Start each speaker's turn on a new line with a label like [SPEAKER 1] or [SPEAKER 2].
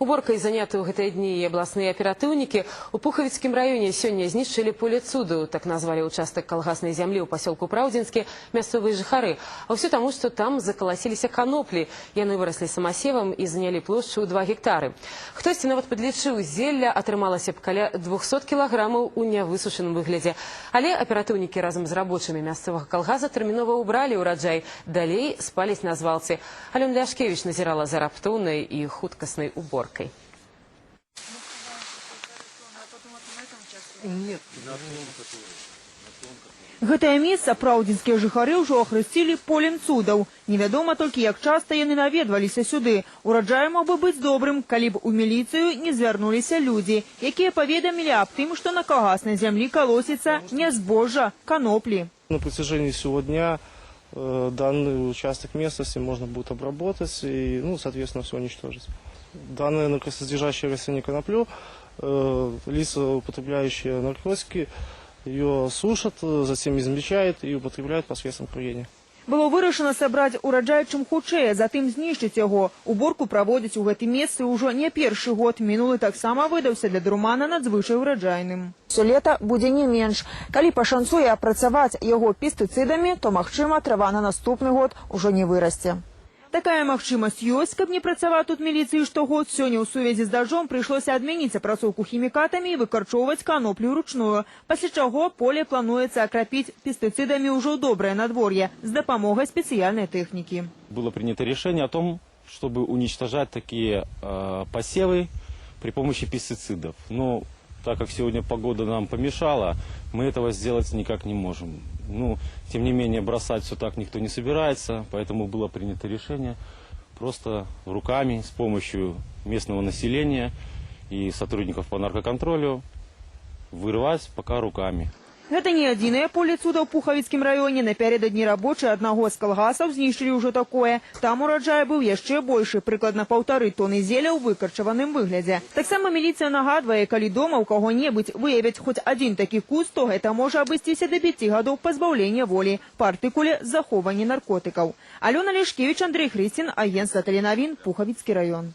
[SPEAKER 1] Уборкай заняты ў гэтыя дні і абласныя аператыўнікі. У Пухавіцкім раёне сёння знішчылі поле цуду, так назвалі участак калгаснай зямлі ў пасёлку Праўдзінскі мясцовыя жыхары. А ўсё таму, што там закаласіліся каноплі. Яны выраслі самасевам і занялі плошчу ў 2 гектары. Хтосьці нават падлічыў, зелля атрымалася б каля 200 кілаграмаў у нявысушаным выглядзе. Але аператыўнікі разам з рабочымі мясцовага калгаза тэрмінова ўбралі ўраджай. Далей спаліць на звалцы. Алёна Ляшкевіч назірала за раптоўнай і хуткаснай уборкай.
[SPEAKER 2] Гэтае месца праўдзінскія жыхары ўжо ахрысцілі полем цудаў. Невядома толькі, як часта яны наведваліся сюды. Ураджай мог бы быць добрым, калі б у міліцыю не звярнуліся людзі, якія паведамілі аб тым, што на калгаснай зямлі калосіцца не збожжа, каноплі.
[SPEAKER 3] На протяжении всего дня данный участок местности можно будет обработать и, соответственно, все уничтожить. Данное наркосодержащее растение коноплю, лица, употребляющие наркотики, ее сушат, затем измельчают и употребляют посредством курения.
[SPEAKER 2] Было вырашана сабраць ураджай чым хутчэй, затым знішчыць яго. Уборку праводзяць у гэтым месцы ўжо не першы год. Мінулы таксама выдаўся для Друмана надзвычай ураджайным. Сёлета будзе не менш. Калі пашанцуе апрацаваць яго пестыцыдамі, то, магчыма, трава на наступны год ужо не вырасце. Такая магчымасць ёсць, каб не працаваць тут міліцыі штогод. Сёння ў сувязі з дажджом прыйшлося адмяніць апрацоўку хімікатамі і выкарчоўваць каноплю ручную. Пасля чаго поле плануецца акрапіць пестыцыдамі ўжо ў добрае надвор'е з дапамогай спецыяльнай тэхнікі.
[SPEAKER 4] Было принято решение о том, чтобы уничтожать такие посевы при помощи пестицидов. Но так как сегодня погода нам помешала, мы этого сделать никак не можем. Тем не менее, бросать все так никто не собирается, поэтому было принято решение просто руками, с помощью местного населения и сотрудников по наркоконтролю вырывать пока руками.
[SPEAKER 2] Гэта не адзінае поле цуда ў Пухавіцкім раёне. Напярэдадні рабочыя аднаго з калгасаў знішчылі ўжо такое. Там ураджай быў яшчэ большы, прыкладна 1,5 тоны зеля ў выкарчаваным выглядзе. Таксама міліцыя нагадвае, калі дома ў каго-небудзь выявяць хоць адзін такі куст, то гэта можа абысціся да 5 гадоў пазбаўлення волі па артыкуле захоўвання наркотыкаў. Алёна Ляшкевіч, Андрей Хрысцін, агентства тэленавін, Пухавіцкі раён.